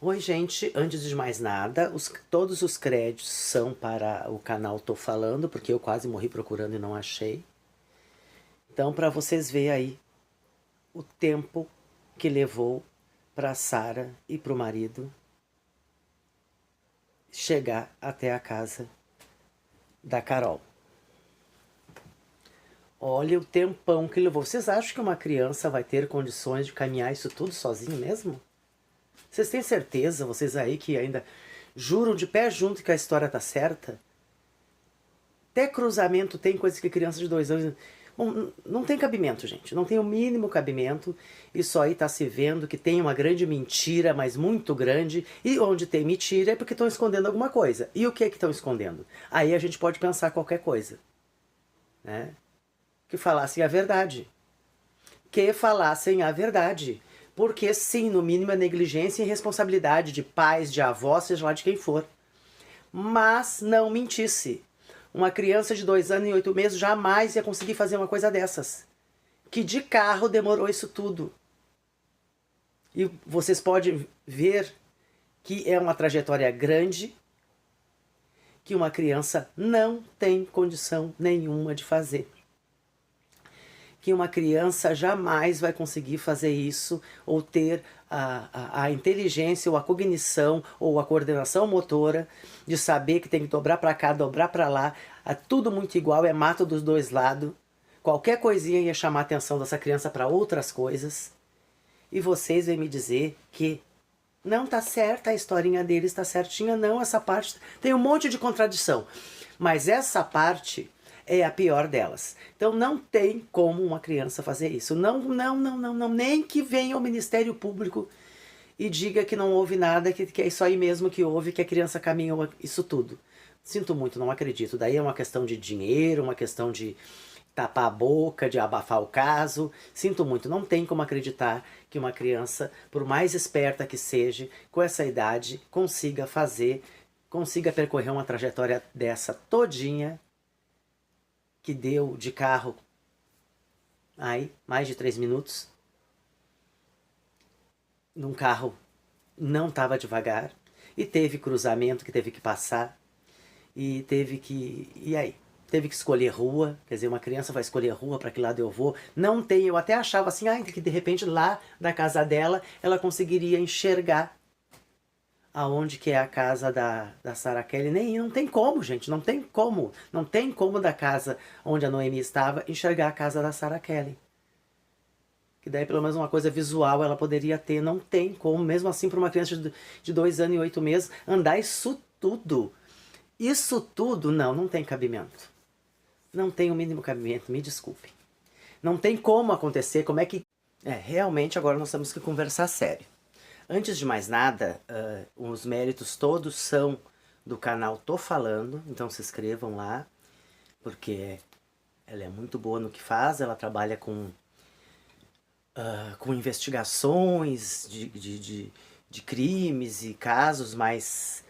Oi, gente. Antes de mais nada, todos os créditos são para o canal Tô Falando, porque eu quase morri procurando e não achei. Então, para vocês verem aí o tempo que levou para Sara e para o marido chegar até a casa da Carol. Olha o tempão que levou. Vocês acham que uma criança vai ter condições de caminhar isso tudo sozinho mesmo? Vocês têm certeza, vocês aí que ainda juram de pé junto que a história tá certa? Até cruzamento tem coisas que criança de 2 anos... Bom, não tem cabimento, gente. Não tem o mínimo cabimento. Isso aí tá se vendo que tem uma grande mentira, mas muito grande. E onde tem mentira é porque estão escondendo alguma coisa. E o que é que estão escondendo? Aí a gente pode pensar qualquer coisa, né? Que falassem a verdade. Que falassem a verdade. Porque sim, no mínimo é negligência e irresponsabilidade de pais, de avós, seja lá de quem for. Mas não mentisse. Uma criança de 2 anos e 8 meses jamais ia conseguir fazer uma coisa dessas. Que de carro demorou isso tudo. E vocês podem ver que é uma trajetória grande, que uma criança não tem condição nenhuma de fazer. Que uma criança jamais vai conseguir fazer isso, ou ter a inteligência, ou a cognição, ou a coordenação motora, de saber que tem que dobrar para cá, dobrar para lá, é tudo muito igual, é mato dos dois lados. Qualquer coisinha ia chamar a atenção dessa criança para outras coisas. E vocês vêm me dizer que não tá certa a historinha deles, tá certinha, não, essa parte tem um monte de contradição. Mas essa parte é a pior delas. Então não tem como uma criança fazer isso. Não, não, não, não, não. Nem que venha o Ministério Público e diga que não houve nada, que é isso aí mesmo que houve, que a criança caminhou isso tudo. Sinto muito, não acredito. Daí é uma questão de dinheiro, uma questão de tapar a boca, de abafar o caso. Sinto muito, não tem como acreditar que uma criança, por mais esperta que seja, com essa idade, consiga percorrer uma trajetória dessa todinha, que deu de carro aí mais de 3 minutos, num carro não estava devagar, e teve cruzamento que teve que passar, e teve que... e aí? Teve que escolher rua, quer dizer, uma criança vai escolher rua para que lado eu vou. Não tem, eu até achava assim, que de repente lá da casa dela, ela conseguiria enxergar aonde que é a casa da Sarah Kelly. Nem, não tem como, gente, não tem como. Não tem como da casa onde a Noemi estava enxergar a casa da Sarah Kelly. Que daí pelo menos uma coisa visual ela poderia ter. Não tem como, mesmo assim para uma criança de 2 anos e 8 meses, andar isso tudo. Isso tudo, não tem cabimento. Não tem o mínimo cabimento, me desculpem. Não tem como acontecer, como é que... realmente agora nós temos que conversar sério. Antes de mais nada, os méritos todos são do canal Tô Falando, então se inscrevam lá, porque ela é muito boa no que faz, ela trabalha com investigações de crimes e casos mais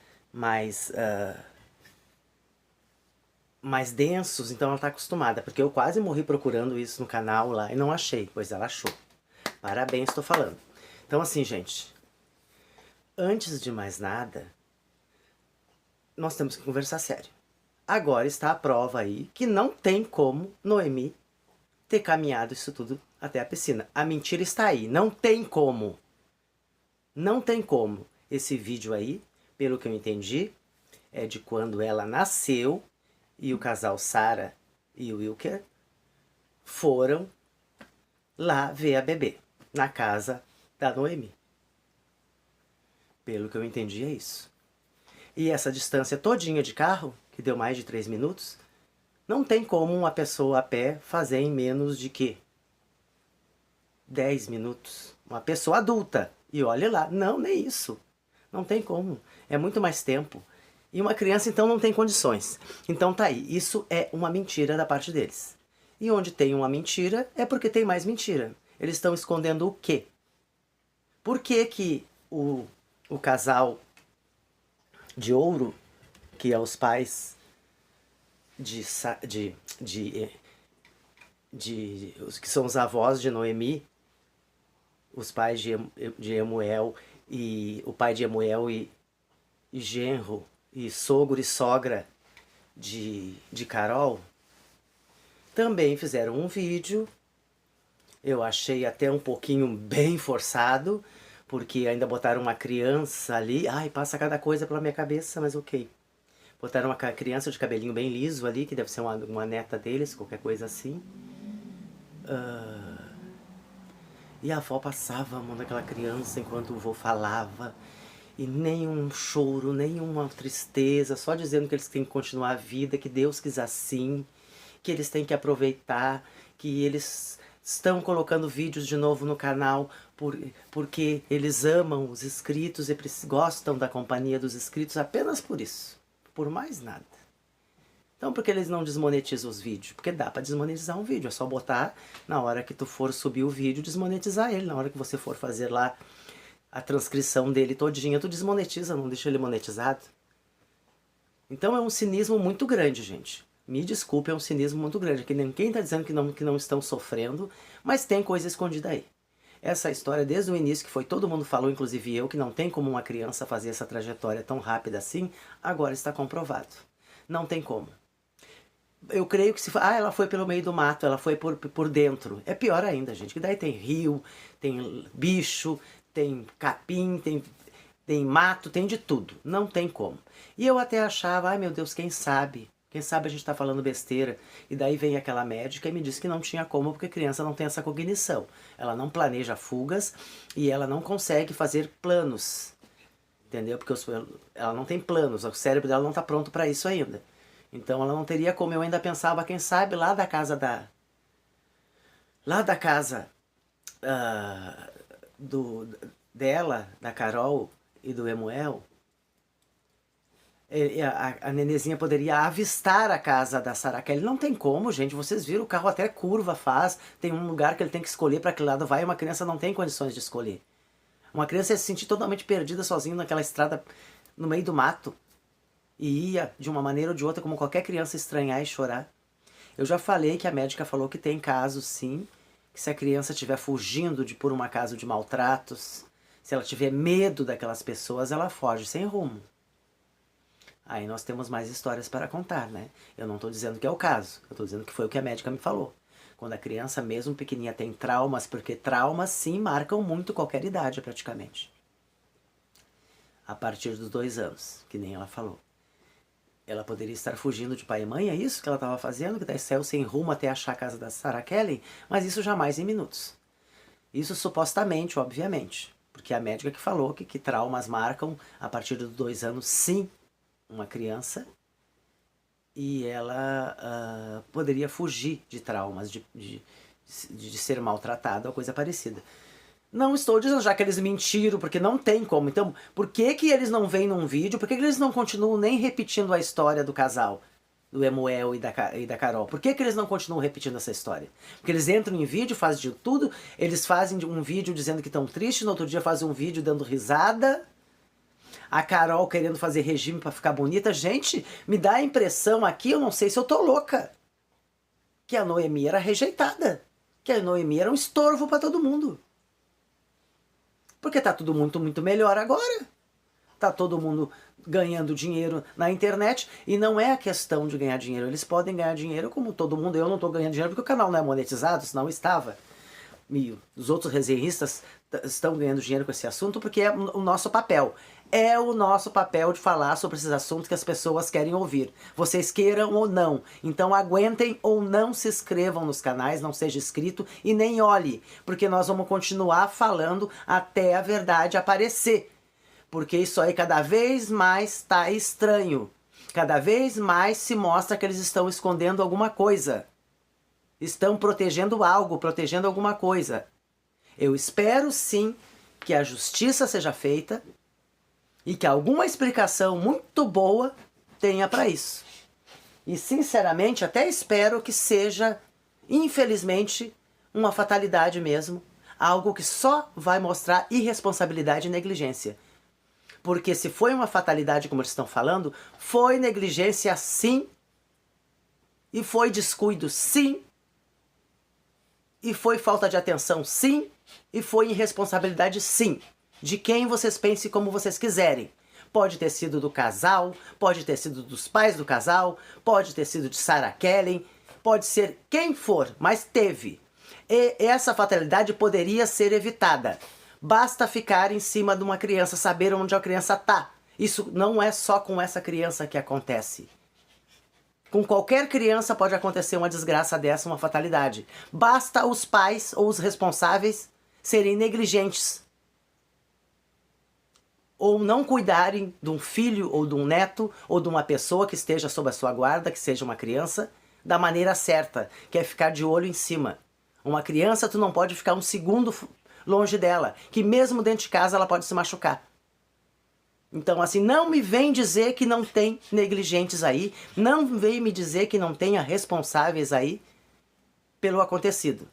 densos, então ela está acostumada, porque eu quase morri procurando isso no canal lá e não achei, pois ela achou. Parabéns, Tô Falando. Então assim, gente, antes de mais nada, nós temos que conversar sério. Agora está a prova aí que não tem como Noemi ter caminhado isso tudo até a piscina. A mentira está aí, não tem como. Não tem como. Esse vídeo aí, pelo que eu entendi, é de quando ela nasceu e o casal Sara e o Wilker foram lá ver a bebê, na casa da Noemi. Pelo que eu entendi é isso. E essa distância todinha de carro, que deu mais de 3 minutos, não tem como uma pessoa a pé fazer em menos de quê? 10 minutos. Uma pessoa adulta. E olhe lá, não, nem isso. Não tem como. É muito mais tempo. E uma criança, então, não tem condições. Então tá aí. Isso é uma mentira da parte deles. E onde tem uma mentira, é porque tem mais mentira. Eles estão escondendo o quê? Por que que o casal de ouro, que é os pais que são os avós de Noemi, os pais de Emuel e o pai de Emuel e genro, e sogro e sogra de Carol, também fizeram um vídeo. Eu achei até um pouquinho bem forçado, porque ainda botaram uma criança ali. Ai, passa cada coisa pela minha cabeça, mas ok. Botaram uma criança de cabelinho bem liso ali, que deve ser uma neta deles, qualquer coisa assim. E a avó passava a mão daquela criança enquanto o vô falava. E nenhum choro, nenhuma tristeza, só dizendo que eles têm que continuar a vida, que Deus quis assim, que eles têm que aproveitar, que eles estão colocando vídeos de novo no canal porque eles amam os inscritos e gostam da companhia dos inscritos apenas por isso, por mais nada. Então por que eles não desmonetizam os vídeos? Porque dá para desmonetizar um vídeo, é só botar na hora que tu for subir o vídeo, desmonetizar ele, na hora que você for fazer lá a transcrição dele todinha, tu desmonetiza, não deixa ele monetizado. Então é um cinismo muito grande, gente. Me desculpe, é um cinismo muito grande. Que ninguém está dizendo que não estão sofrendo, mas tem coisa escondida aí. Essa história, desde o início, que foi todo mundo falou, inclusive eu, que não tem como uma criança fazer essa trajetória tão rápida assim, agora está comprovado. Não tem como. Eu creio que se ela foi pelo meio do mato, ela foi por dentro. É pior ainda, gente, que daí tem rio, tem bicho, tem capim, tem mato, tem de tudo. Não tem como. E eu até achava, ai meu Deus, quem sabe? Quem sabe a gente tá falando besteira. E daí vem aquela médica e me disse que não tinha como, porque a criança não tem essa cognição. Ela não planeja fugas e ela não consegue fazer planos. Entendeu? Porque ela não tem planos, o cérebro dela não tá pronto para isso ainda. Então ela não teria como. Eu ainda pensava, quem sabe, lá da casa dela, da Carol e do Emuel, a nenezinha poderia avistar a casa da Sarah Kelly. Não tem como, gente. Vocês viram, o carro até curva faz. Tem um lugar que ele tem que escolher para que lado vai. Uma criança não tem condições de escolher. Uma criança ia se sentir totalmente perdida sozinha naquela estrada no meio do mato. E ia, de uma maneira ou de outra, como qualquer criança, estranhar e chorar. Eu já falei que a médica falou que tem casos, sim, que se a criança estiver fugindo por um caso de maltratos, se ela tiver medo daquelas pessoas, ela foge sem rumo. Aí nós temos mais histórias para contar, né? Eu não estou dizendo que é o caso, eu estou dizendo que foi o que a médica me falou. Quando a criança, mesmo pequenininha, tem traumas, porque traumas, sim, marcam muito qualquer idade, praticamente. A partir dos 2 anos, que nem ela falou. Ela poderia estar fugindo de pai e mãe, é isso que ela estava fazendo? Que daí saiu sem rumo até achar a casa da Sarah Kelly? Mas isso jamais em minutos. Isso supostamente, obviamente. Porque a médica que falou que traumas marcam a partir dos 2 anos, sim, uma criança. E ela poderia fugir de traumas, de ser maltratada ou coisa parecida. Não estou dizendo já que eles mentiram, porque não tem como. Então, por que que eles não vêm num vídeo? Por que que eles não continuam nem repetindo a história do casal? Do Emuel e da Carol. Por que que eles não continuam repetindo essa história? Porque eles entram em vídeo, fazem de tudo. Eles fazem um vídeo dizendo que estão tristes, no outro dia fazem um vídeo dando risada. A Carol querendo fazer regime para ficar bonita. Gente, me dá a impressão aqui, eu não sei se eu tô louca, que a Noemi era rejeitada. Que a Noemi era um estorvo para todo mundo. Porque tá tudo muito, muito melhor agora. Tá todo mundo ganhando dinheiro na internet. E não é a questão de ganhar dinheiro. Eles podem ganhar dinheiro como todo mundo. Eu não tô ganhando dinheiro porque o canal não é monetizado, senão estava. E os outros resenhistas estão ganhando dinheiro com esse assunto porque é o nosso papel. É o nosso papel de falar sobre esses assuntos que as pessoas querem ouvir. Vocês queiram ou não. Então aguentem ou não se inscrevam nos canais, não seja inscrito e nem olhe. Porque nós vamos continuar falando até a verdade aparecer. Porque isso aí cada vez mais tá estranho. Cada vez mais se mostra que eles estão escondendo alguma coisa. Estão protegendo algo, protegendo alguma coisa. Eu espero sim que a justiça seja feita e que alguma explicação muito boa tenha para isso. E sinceramente até espero que seja, infelizmente, uma fatalidade mesmo. Algo que só vai mostrar irresponsabilidade e negligência. Porque se foi uma fatalidade, como eles estão falando, foi negligência sim. E foi descuido sim. E foi falta de atenção sim. E foi irresponsabilidade sim. de quem vocês pensem como vocês quiserem. Pode ter sido do casal, pode ter sido dos pais do casal, pode ter sido de Sarah Kellen, pode ser quem for, mas teve. E essa fatalidade poderia ser evitada. Basta ficar em cima de uma criança, saber onde a criança está. Isso não é só com essa criança que acontece. Com qualquer criança pode acontecer uma desgraça dessa, uma fatalidade. Basta os pais ou os responsáveis serem negligentes. Ou não cuidarem de um filho ou de um neto ou de uma pessoa que esteja sob a sua guarda, que seja uma criança, da maneira certa, que é ficar de olho em cima. Uma criança, tu não pode ficar um segundo longe dela, que mesmo dentro de casa ela pode se machucar. Então, assim, não me vem dizer que não tem negligentes aí, não vem me dizer que não tenha responsáveis aí pelo acontecido.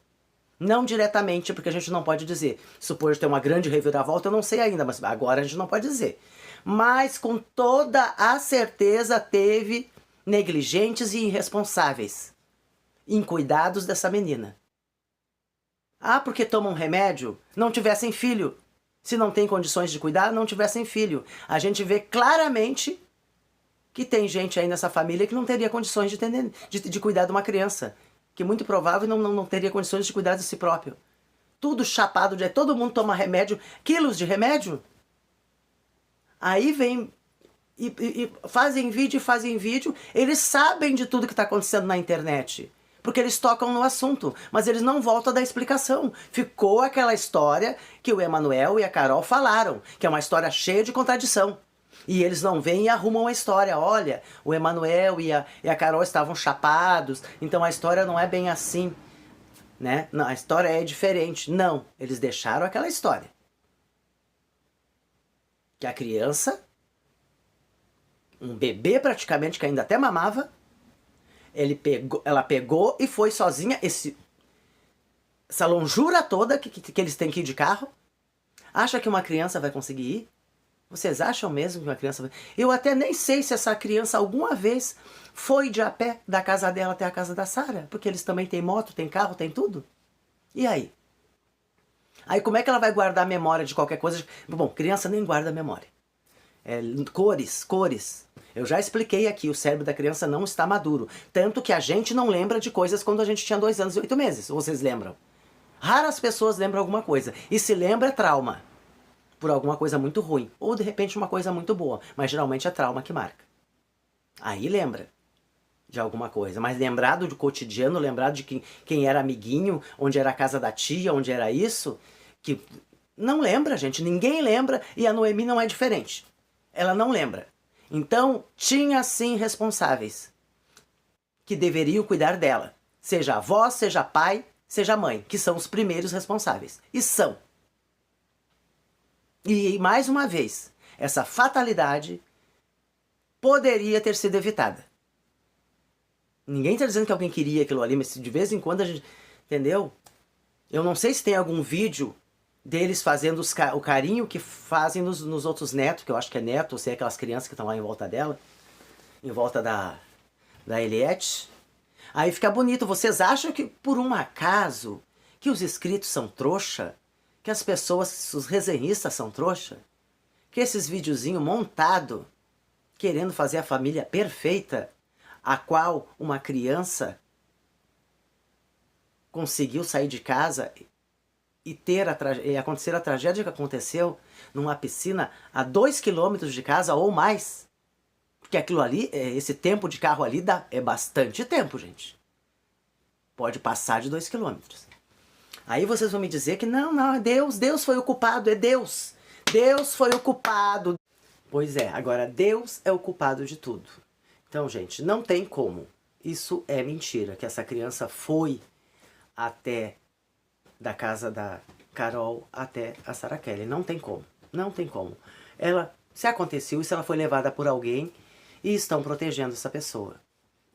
Não diretamente, porque a gente não pode dizer. Supor ter uma grande reviravolta, eu não sei ainda, mas agora a gente não pode dizer. Mas com toda a certeza teve negligentes e irresponsáveis em cuidados dessa menina. Ah, porque tomam remédio? Não tivessem filho. Se não tem condições de cuidar, não tivessem filho. A gente vê claramente que tem gente aí nessa família que não teria condições de cuidar de uma criança. Que muito provável não teria condições de cuidar de si próprio. Tudo chapado, todo mundo toma remédio, quilos de remédio. Aí vem e fazem vídeo, eles sabem de tudo que está acontecendo na internet. Porque eles tocam no assunto, mas eles não voltam a dar explicação. Ficou aquela história que o Emanuel e a Carol falaram, que é uma história cheia de contradição. E eles não vêm e arrumam a história. Olha, o Emanuel e a Carol estavam chapados, então a história não é bem assim, né? Não, a história é diferente. Não, eles deixaram aquela história. Que a criança, um bebê praticamente, que ainda até mamava, ela pegou e foi sozinha, essa longura toda que eles têm que ir de carro. Acha que uma criança vai conseguir ir? Vocês acham mesmo que uma criança vai... Eu até nem sei se essa criança alguma vez foi de a pé da casa dela até a casa da Sarah, porque eles também têm moto, têm carro, têm tudo. E aí? Aí como é que ela vai guardar a memória de qualquer coisa? Bom, criança nem guarda a memória. Cores. Eu já expliquei aqui, o cérebro da criança não está maduro. Tanto que a gente não lembra de coisas quando a gente tinha 2 anos e 8 meses. Vocês lembram? Raras pessoas lembram alguma coisa. E se lembra é trauma. Por alguma coisa muito ruim. Ou de repente uma coisa muito boa. Mas geralmente é trauma que marca. Aí lembra de alguma coisa. Mas lembrado do cotidiano, lembrado de quem era amiguinho, onde era a casa da tia, onde era isso. Que não lembra, gente. Ninguém lembra. E a Noemi não é diferente. Ela não lembra. Então, tinha sim responsáveis que deveriam cuidar dela. Seja avó, seja pai, seja mãe, que são os primeiros responsáveis. E são. E, mais uma vez, essa fatalidade poderia ter sido evitada. Ninguém está dizendo que alguém queria aquilo ali, mas de vez em quando a gente... Entendeu? Eu não sei se tem algum vídeo deles fazendo o carinho que fazem nos outros netos, que eu acho que é neto, ou seja, aquelas crianças que estão lá em volta dela, em volta da Eliette. Aí fica bonito. Vocês acham que, por um acaso, que os inscritos são trouxa? Que as pessoas, os resenhistas são trouxa? Que esses videozinhos montados, querendo fazer a família perfeita, a qual uma criança conseguiu sair de casa e acontecer a tragédia que aconteceu numa piscina a 2 quilômetros de casa ou mais. Porque aquilo ali, esse tempo de carro ali é bastante tempo, gente. Pode passar de 2 quilômetros. Aí vocês vão me dizer que não, é Deus foi o culpado, é Deus. Deus foi o culpado. Pois é, agora Deus é o culpado de tudo. Então, gente, não tem como. Isso é mentira, que essa criança foi até da casa da Carol até a Sarah Kellen. Não tem como. Não tem como. Se aconteceu isso, ela foi levada por alguém e estão protegendo essa pessoa,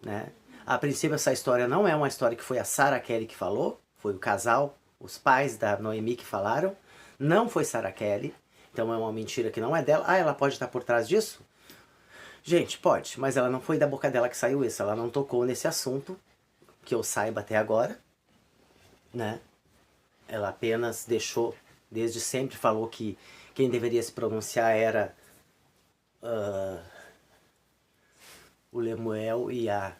né? A princípio, essa história não é uma história que foi a Sarah Kellen que falou, foi o casal, os pais da Noemi que falaram, não foi Sarah Kellen, então é uma mentira que não é dela. Ah, ela pode estar por trás disso? Gente, pode, mas ela não foi da boca dela que saiu isso, ela não tocou nesse assunto, que eu saiba até agora, né? Ela apenas deixou, desde sempre falou que quem deveria se pronunciar era o Lemuel e a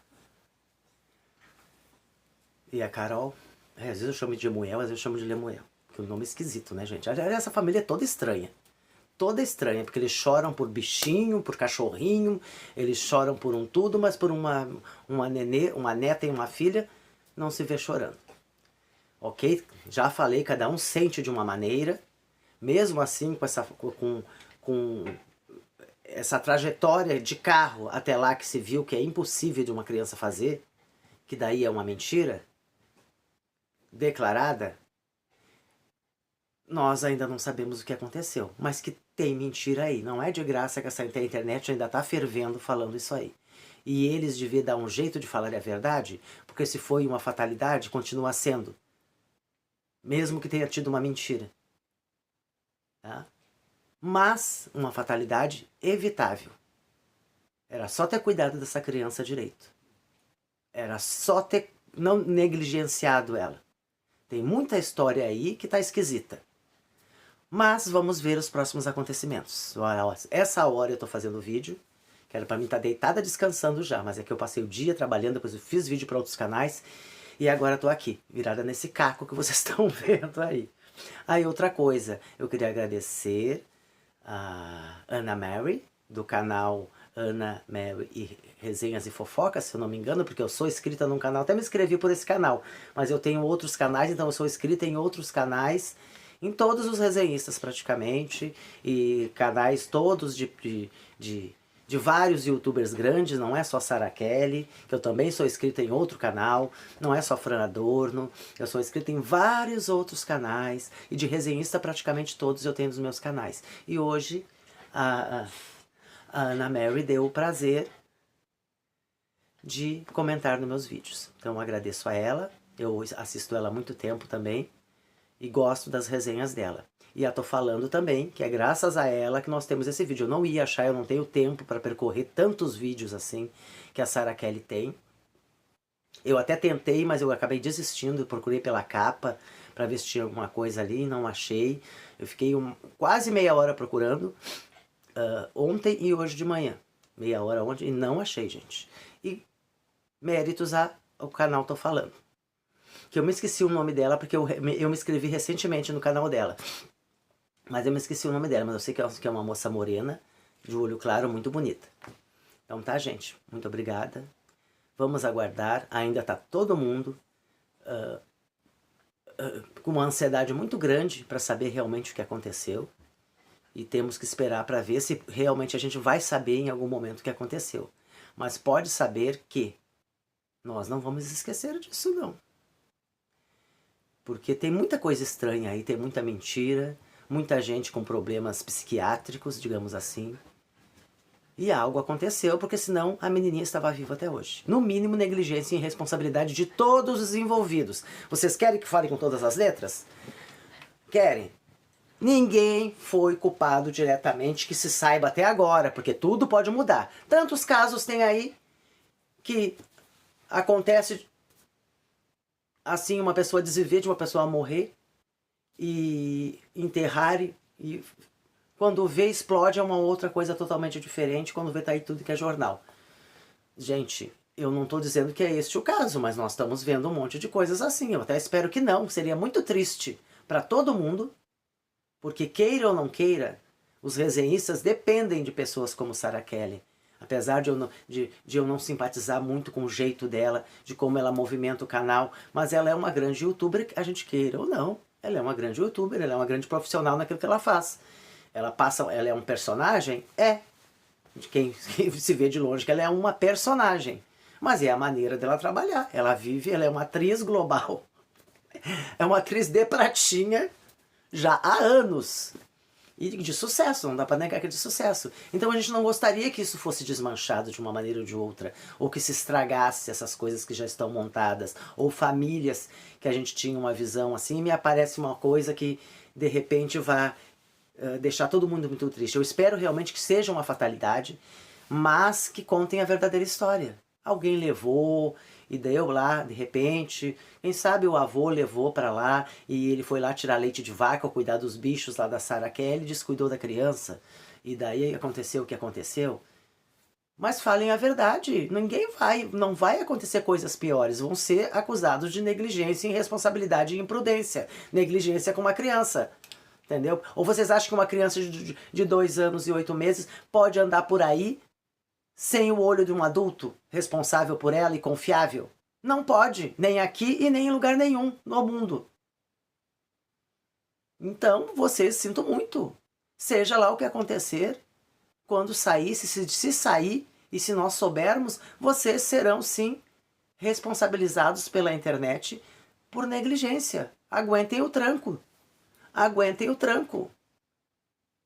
Carol. Às vezes eu chamo de Lemuel, às vezes eu chamo de Lemuel. Porque o nome é esquisito, né, gente? Aliás, essa família é toda estranha. Toda estranha, porque eles choram por bichinho, por cachorrinho, eles choram por um tudo, mas por uma neta e uma filha, não se vê chorando. Ok? Já falei, cada um sente de uma maneira, mesmo assim com essa trajetória de carro até lá que se viu que é impossível de uma criança fazer, que daí é uma mentira declarada, nós ainda não sabemos o que aconteceu, mas que tem mentira aí. Não é de graça que essa internet ainda está fervendo falando isso aí. E eles deviam dar um jeito de falar a verdade, porque se foi uma fatalidade, continua sendo. Mesmo que tenha tido uma mentira. Tá? Mas uma fatalidade evitável. Era só ter cuidado dessa criança direito. Era só ter não negligenciado ela. Tem muita história aí que está esquisita. Mas vamos ver os próximos acontecimentos. Essa hora eu estou fazendo o vídeo, que era para mim estar deitada descansando já, mas é que eu passei o dia trabalhando, depois eu fiz vídeo para outros canais, e agora estou aqui, virada nesse caco que vocês estão vendo aí. Aí outra coisa, eu queria agradecer a Ana Mary, do canal Ana Mary e Resenhas e Fofocas, se eu não me engano, porque eu sou inscrita num canal, até me inscrevi por esse canal, mas eu tenho outros canais, então eu sou inscrita em outros canais, em todos os resenhistas praticamente, e canais todos de vários youtubers grandes, não é só Sarah Kelly, que eu também sou inscrita em outro canal, não é só Fran Adorno, eu sou inscrita em vários outros canais, e de resenhista praticamente todos eu tenho nos meus canais. E hoje a Ana Mary deu o prazer de comentar nos meus vídeos. Então eu agradeço a ela, eu assisto ela há muito tempo também, e gosto das resenhas dela. E eu tô falando também que é graças a ela que nós temos esse vídeo. Eu não ia achar, eu não tenho tempo para percorrer tantos vídeos assim que a Sarah Kelly tem. Eu até tentei, mas eu acabei desistindo, eu procurei pela capa para ver se tinha alguma coisa ali, não achei. Eu fiquei quase meia hora procurando, ontem e hoje de manhã. Meia hora ontem e não achei, gente. E méritos ao canal Tô Falando. Que eu me esqueci o nome dela, porque eu me inscrevi recentemente no canal dela. Mas eu me esqueci o nome dela, mas eu sei que é uma moça morena, de olho claro, muito bonita. Então tá, gente, muito obrigada. Vamos aguardar, ainda tá todo mundo com uma ansiedade muito grande para saber realmente o que aconteceu. E temos que esperar para ver se realmente a gente vai saber em algum momento o que aconteceu. Mas pode saber que nós não vamos esquecer disso não. Porque tem muita coisa estranha aí, tem muita mentira, muita gente com problemas psiquiátricos, digamos assim. E algo aconteceu, porque senão a menininha estava viva até hoje. No mínimo, negligência e irresponsabilidade de todos os envolvidos. Vocês querem que fale com todas as letras? Querem? Ninguém foi culpado diretamente que se saiba até agora, porque tudo pode mudar. Tantos casos tem aí que acontece assim, uma pessoa desviver de uma pessoa morrer e enterrar e quando vê explode é uma outra coisa totalmente diferente, quando vê tá aí tudo que é jornal. Gente, eu não estou dizendo que é este o caso, mas nós estamos vendo um monte de coisas assim. Eu até espero que não, seria muito triste para todo mundo, porque queira ou não queira, os resenhistas dependem de pessoas como Sarah Kelly. Apesar de eu não simpatizar muito com o jeito dela, de como ela movimenta o canal, mas ela é uma grande youtuber, a gente queira ou não. Ela é uma grande youtuber, ela é uma grande profissional naquilo que ela faz. Ela é um personagem? É. De quem se vê de longe que ela é uma personagem. Mas é a maneira dela trabalhar. Ela vive, ela é uma atriz global. É uma atriz de pratinha já há anos. E de sucesso, não dá pra negar que é de sucesso. Então a gente não gostaria que isso fosse desmanchado de uma maneira ou de outra, ou que se estragasse essas coisas que já estão montadas, ou famílias que a gente tinha uma visão assim, e me aparece uma coisa que de repente vai deixar todo mundo muito triste. Eu espero realmente que seja uma fatalidade, mas que contem a verdadeira história. Alguém levou e deu lá, de repente. Quem sabe o avô levou para lá e ele foi lá tirar leite de vaca ou cuidar dos bichos lá da Sarah Kelly, descuidou da criança. E daí aconteceu o que aconteceu. Mas falem a verdade, não vai acontecer coisas piores, vão ser acusados de negligência, irresponsabilidade e imprudência. Negligência com uma criança, entendeu? Ou vocês acham que uma criança de 2 anos e 8 meses pode andar por aí sem o olho de um adulto responsável por ela e confiável? Não pode, nem aqui e nem em lugar nenhum no mundo. Então, vocês, sinto muito. Seja lá o que acontecer, quando sair, se sair, e se nós soubermos, vocês serão sim responsabilizados pela internet por negligência. Aguentem o tranco. Aguentem o tranco.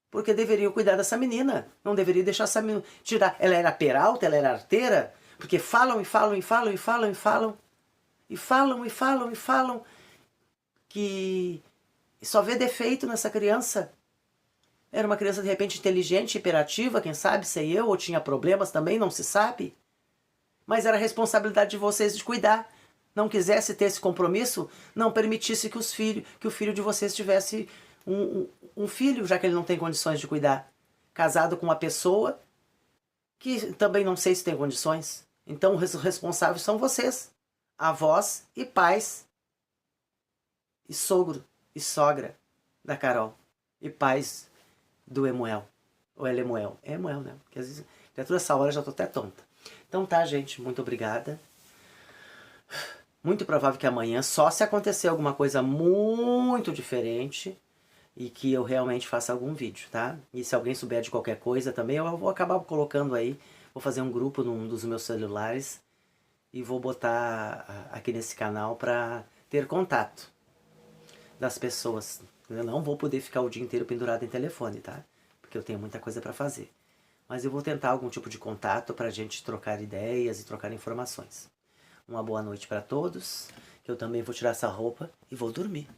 Porque deveriam cuidar dessa menina. Não deveriam deixar essa menina tirar. Ela era peralta, ela era arteira. Porque falam e falam e falam e falam e falam. E falam e falam e falam. Que só vê defeito nessa criança. Era uma criança de repente inteligente, hiperativa, quem sabe, sei eu, ou tinha problemas também, não se sabe. Mas era responsabilidade de vocês de cuidar. Não quisesse ter esse compromisso, não permitisse que o filho de vocês tivesse um filho, já que ele não tem condições de cuidar. Casado com uma pessoa que também não sei se tem condições. Então os responsáveis são vocês, avós e pais, e sogro e sogra da Carol, e pais do Emuel. Ou é Lemuel? É Emuel, né? Porque às vezes, até toda essa hora eu já tô até tonta. Então tá, gente. Muito obrigada. Muito provável que amanhã, só se acontecer alguma coisa muito diferente e que eu realmente faça algum vídeo, tá? E se alguém souber de qualquer coisa também, eu vou acabar colocando aí. Vou fazer um grupo num dos meus celulares e vou botar aqui nesse canal pra ter contato das pessoas. Eu não vou poder ficar o dia inteiro pendurado em telefone, tá? Porque eu tenho muita coisa para fazer. Mas eu vou tentar algum tipo de contato para a gente trocar ideias e trocar informações. Uma boa noite para todos, que eu também vou tirar essa roupa e vou dormir.